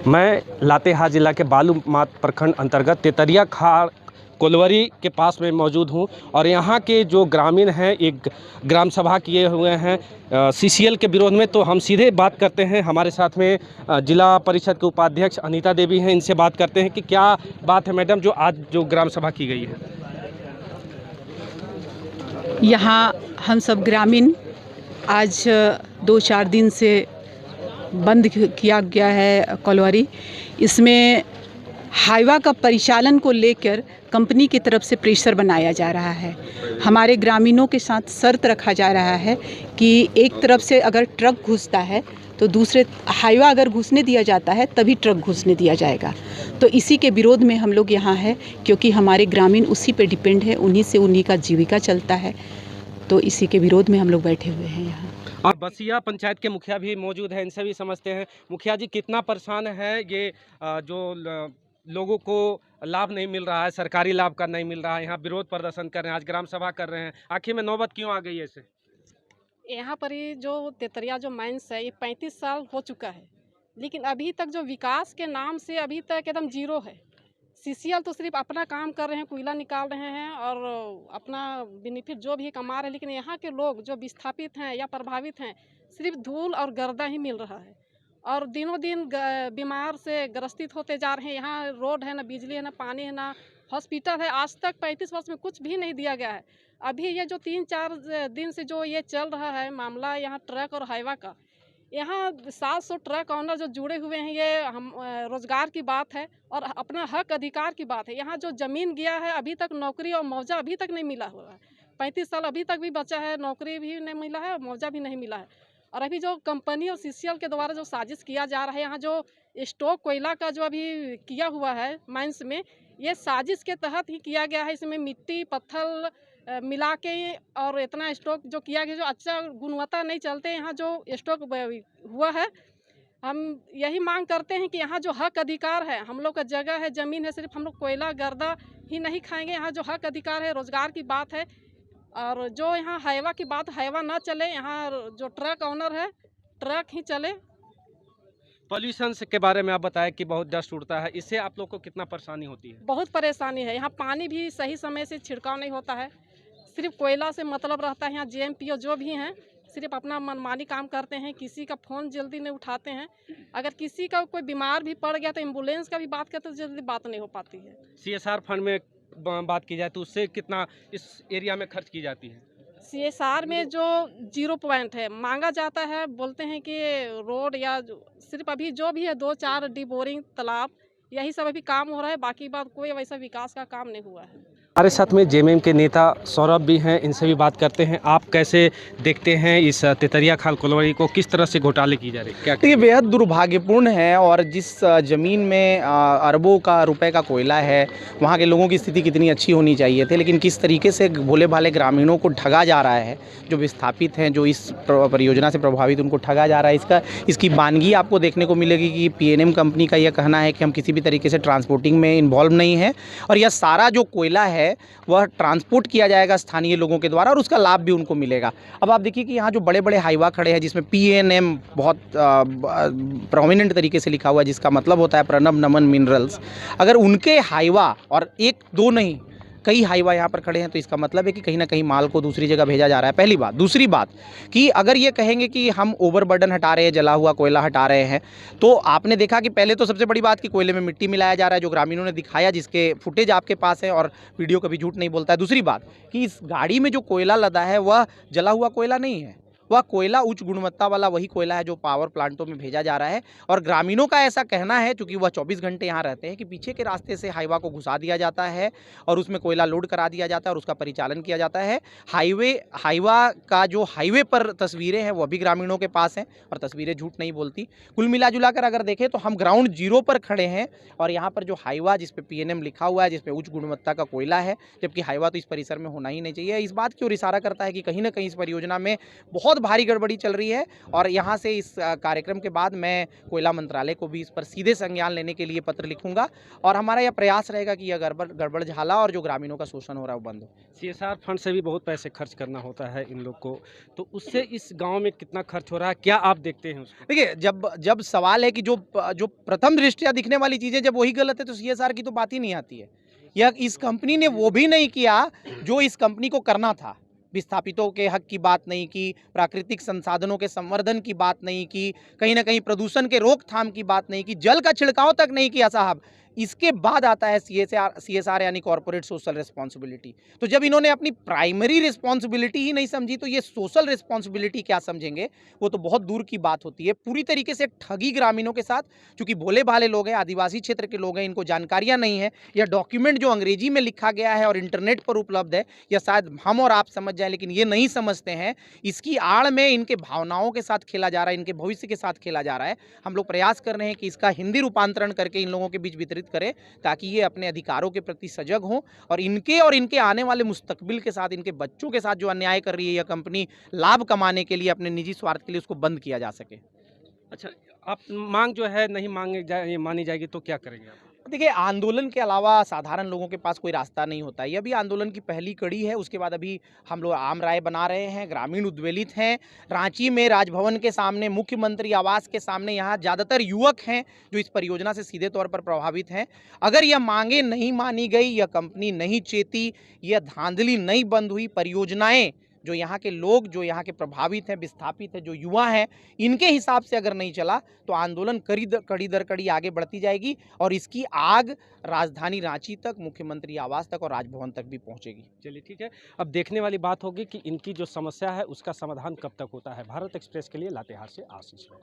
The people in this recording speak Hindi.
मैं लातेहार जिला के बालूमाथ प्रखंड अंतर्गत तेतरिया खाड़ कोलवरी के पास में मौजूद हूं और यहां के जो ग्रामीण हैं एक ग्राम सभा किए हुए हैं सीसीएल के विरोध में। तो हम सीधे बात करते हैं, हमारे साथ में जिला परिषद के उपाध्यक्ष अनीता देवी हैं, इनसे बात करते हैं कि क्या बात है मैडम जो आज जो ग्राम सभा की गई है। यहाँ हम सब ग्रामीण आज 2-4 दिन से बंद किया गया है कोलवरी। इसमें हाईवा का परिचालन को लेकर कंपनी की तरफ से प्रेशर बनाया जा रहा है। हमारे ग्रामीणों के साथ शर्त रखा जा रहा है कि एक तरफ से अगर ट्रक घुसता है तो दूसरे हाईवा अगर घुसने दिया जाता है तभी ट्रक घुसने दिया जाएगा। तो इसी के विरोध में हम लोग यहाँ हैं, क्योंकि हमारे ग्रामीण उसी पे डिपेंड है, उन्हीं से उन्हीं का जीविका चलता है। तो इसी के विरोध में हम लोग बैठे हुए हैं यहाँ। और बसिया पंचायत के मुखिया भी मौजूद हैं, इनसे भी समझते हैं। मुखिया जी, कितना परेशान है ये जो लोगों को लाभ नहीं मिल रहा है, सरकारी लाभ का नहीं मिल रहा है, यहाँ विरोध प्रदर्शन कर रहे हैं, आज ग्राम सभा कर रहे हैं, आखिर में नौबत क्यों आ गई ऐसे? यहाँ पर ये जो तेतरिया जो माइंस है ये 35 साल हो चुका है, लेकिन अभी तक जो विकास के नाम से अभी तक एकदम जीरो है। सीसीएल तो सिर्फ अपना काम कर रहे हैं, कोयला निकाल रहे हैं और अपना बेनिफिट जो भी कमा रहे हैं, लेकिन यहाँ के लोग जो विस्थापित हैं या प्रभावित हैं सिर्फ धूल और गर्दा ही मिल रहा है और दिनों दिन बीमार से ग्रसित होते जा रहे हैं। यहाँ रोड है, ना बिजली है, ना पानी है, ना हॉस्पिटल है। आज तक 35 वर्ष में कुछ भी नहीं दिया गया है। अभी ये जो 3-4 दिन से जो ये चल रहा है मामला यहाँ ट्रक और हाईवा का, यहाँ 700 ट्रक ऑनर जो जुड़े हुए हैं, ये हम रोजगार की बात है और अपना हक अधिकार की बात है। यहाँ जो ज़मीन गया है अभी तक नौकरी और मुआवजा अभी तक नहीं मिला हुआ है। 35 साल अभी तक भी बचा है, नौकरी भी नहीं मिला है, मुआवजा भी नहीं मिला है। और अभी जो कंपनी और सीसीएल के द्वारा जो साजिश किया जा रहा है, यहाँ जो स्टॉक कोयला का जो अभी किया हुआ है माइंस में, ये साजिश के तहत ही किया गया है। इसमें मिट्टी पत्थर मिला के और इतना स्टॉक जो किया गया, जो अच्छा गुणवत्ता नहीं चलते यहाँ जो स्टॉक हुआ है। हम यही मांग करते हैं कि यहाँ जो हक अधिकार है, हम लोग का जगह है, ज़मीन है, सिर्फ हम लोग कोयला गर्दा ही नहीं खाएंगे। यहाँ जो हक अधिकार है, रोज़गार की बात है और जो यहाँ हाईवा की बात, हाईवा ना चले, यहाँ जो ट्रक ऑनर है ट्रक ही चले। पॉल्यूशन के बारे में आप बताएं कि बहुत डस्ट उड़ता है, इससे आप लोग को कितना परेशानी होती है? बहुत परेशानी है। यहाँ पानी भी सही समय से छिड़काव नहीं होता है, सिर्फ कोयला से मतलब रहता है। यहाँ जेएमपीओ जो भी हैं सिर्फ अपना मनमानी काम करते हैं, किसी का फ़ोन जल्दी नहीं उठाते हैं। अगर किसी का कोई बीमार भी पड़ गया तो एम्बुलेंस का भी बात करते तो जल्दी बात नहीं हो पाती है। सीएसआर फंड में बात की जाए तो उससे कितना इस एरिया में खर्च की जाती है? सीएसआर में जो 0 पॉइंट है मांगा जाता है, बोलते हैं कि रोड या सिर्फ अभी जो भी है 2-4 डी बोरिंग तालाब, यही सब अभी काम हो रहा है। बाकी बात कोई वैसा विकास का काम नहीं हुआ है। हमारे साथ में जेएमएम के नेता सौरभ भी हैं, इनसे भी बात करते हैं। आप कैसे देखते हैं इस तेतरिया खाल कोलवरी को, किस तरह से घोटाले की जा रही है? ये बेहद दुर्भाग्यपूर्ण है और जिस ज़मीन में अरबों का रुपए का कोयला है, वहाँ के लोगों की स्थिति कितनी अच्छी होनी चाहिए थी, लेकिन किस तरीके से भोले भाले ग्रामीणों को ठगा जा रहा है, जो विस्थापित हैं, जो इस परियोजना से प्रभावित, उनको ठगा जा रहा है। इसकी बानगी आपको देखने को मिलेगी कि पीएनएम कंपनी का यह कहना है कि हम किसी भी तरीके से ट्रांसपोर्टिंग में इन्वॉल्व नहीं है और यह सारा जो कोयला है वह ट्रांसपोर्ट किया जाएगा स्थानीय लोगों के द्वारा और उसका लाभ भी उनको मिलेगा। अब आप देखिए कि यहाँ जो बड़े बड़े हाईवा खड़े हैं जिसमें पीएनएम बहुत प्रोमिनेंट तरीके से लिखा हुआ है, जिसका मतलब होता है प्रणब नमन मिनरल्स, अगर उनके हाईवा और 1-2 नहीं कई हाईवा यहाँ पर खड़े हैं तो इसका मतलब है कि कहीं ना कहीं माल को दूसरी जगह भेजा जा रहा है। पहली बात। दूसरी बात कि अगर ये कहेंगे कि हम ओवरबर्डन हटा रहे हैं, जला हुआ कोयला हटा रहे हैं, तो आपने देखा कि पहले तो सबसे बड़ी बात कि कोयले में मिट्टी मिलाया जा रहा है, जो ग्रामीणों ने दिखाया, जिसके फुटेज आपके पास है और वीडियो कभी झूठ नहीं बोलता है। दूसरी बात कि इस गाड़ी में जो कोयला लदा है वह जला हुआ कोयला नहीं है, वह कोयला उच्च गुणवत्ता वाला वही कोयला है जो पावर प्लांटों में भेजा जा रहा है। और ग्रामीणों का ऐसा कहना है, चूँकि वह 24 घंटे यहाँ रहते हैं, कि पीछे के रास्ते से हाईवा को घुसा दिया जाता है और उसमें कोयला लोड करा दिया जाता है और उसका परिचालन किया जाता है। हाईवा का जो हाईवे पर तस्वीरें हैं वह भी ग्रामीणों के पास हैं और तस्वीरें झूठ नहीं बोलती। कुल मिला जुला कर अगर देखें तो हम ग्राउंड जीरो पर खड़े हैं और यहाँ पर जो हाईवा जिस पे पीएनएम लिखा हुआ है, जिस पे उच्च गुणवत्ता का कोयला है, जबकि हाईवा तो इस परिसर में होना ही नहीं चाहिए, इस बात की ओर इशारा करता है कि कहीं ना कहीं इस परियोजना में बहुत भारी गड़बड़ी चल रही है। और यहाँ से इस कार्यक्रम के बाद मैं कोयला मंत्रालय को भी इस पर सीधे संज्ञान लेने के लिए पत्र लिखूंगा और हमारा यह प्रयास रहेगा कि यह गड़बड़ झाला और जो ग्रामीणों का शोषण हो रहा है वो बंद हो। सीएसआर फंड से भी बहुत पैसे खर्च करना होता है इन लोग को, तो उससे इस गांव में कितना खर्च हो रहा है, क्या आप देखते हैं उसको? देखिए, जब सवाल है कि जो प्रथम दृष्टया दिखने वाली चीज़ें जब वही गलत है तो सीएसआर की तो बात ही नहीं आती है। यह इस कंपनी ने वो भी नहीं किया जो इस कंपनी को करना था। विस्थापितों के हक की बात नहीं की, प्राकृतिक संसाधनों के संवर्धन की बात नहीं की, कहीं ना कहीं प्रदूषण के रोकथाम की बात नहीं की, जल का छिड़काव तक नहीं किया साहब। इसके बाद आता है सीएसआर यानी कॉर्पोरेट सोशल रिस्पॉन्सिबिलिटी। तो जब इन्होंने अपनी प्राइमरी रिस्पॉन्सिबिलिटी ही नहीं समझी तो ये सोशल रिस्पॉन्सिबिलिटी क्या समझेंगे, वो तो बहुत दूर की बात होती है। पूरी तरीके से ठगी ग्रामीणों के साथ, क्योंकि भोले भाले लोग हैं, आदिवासी क्षेत्र के लोग हैं, इनको जानकारियां नहीं है। यह डॉक्यूमेंट जो अंग्रेजी में लिखा गया है और इंटरनेट पर उपलब्ध है, यह शायद हम और आप समझ जाए, लेकिन ये नहीं समझते हैं। इसकी आड़ में इनके भावनाओं के साथ खेला जा रहा है, इनके भविष्य के साथ खेला जा रहा है। हम लोग प्रयास कर रहे हैं कि इसका हिंदी रूपांतरण करके इन लोगों के बीच वितरित करें, ताकि ये अपने अधिकारों के प्रति सजग हों और इनके आने वाले मुस्तकबिल के साथ, इनके बच्चों के साथ जो अन्याय कर रही है यह कंपनी लाभ कमाने के लिए, अपने निजी स्वार्थ के लिए, उसको बंद किया जा सके। अच्छा, आप मांग जो है नहीं मानी जाएगी तो क्या करेंगे आप? देखिए, आंदोलन के अलावा साधारण लोगों के पास कोई रास्ता नहीं होता है। यह भी आंदोलन की पहली कड़ी है। उसके बाद अभी हम लोग आम राय बना रहे हैं, ग्रामीण उद्वेलित हैं। रांची में राजभवन के सामने, मुख्यमंत्री आवास के सामने यहाँ ज़्यादातर युवक हैं जो इस परियोजना से सीधे तौर पर प्रभावित हैं। अगर यह मांगे नहीं मानी गई, यह कंपनी नहीं चेती, यह धांधली नहीं बंद हुई, परियोजनाएं जो यहाँ के लोग, जो यहाँ के प्रभावित हैं, विस्थापित हैं, जो युवा हैं, इनके हिसाब से अगर नहीं चला तो आंदोलन कड़ी दर कड़ी आगे बढ़ती जाएगी और इसकी आग राजधानी रांची तक, मुख्यमंत्री आवास तक और राजभवन तक भी पहुंचेगी। चलिए ठीक है, अब देखने वाली बात होगी कि इनकी जो समस्या है उसका समाधान कब तक होता है। भारत एक्सप्रेस के लिए लातेहार से आशीष।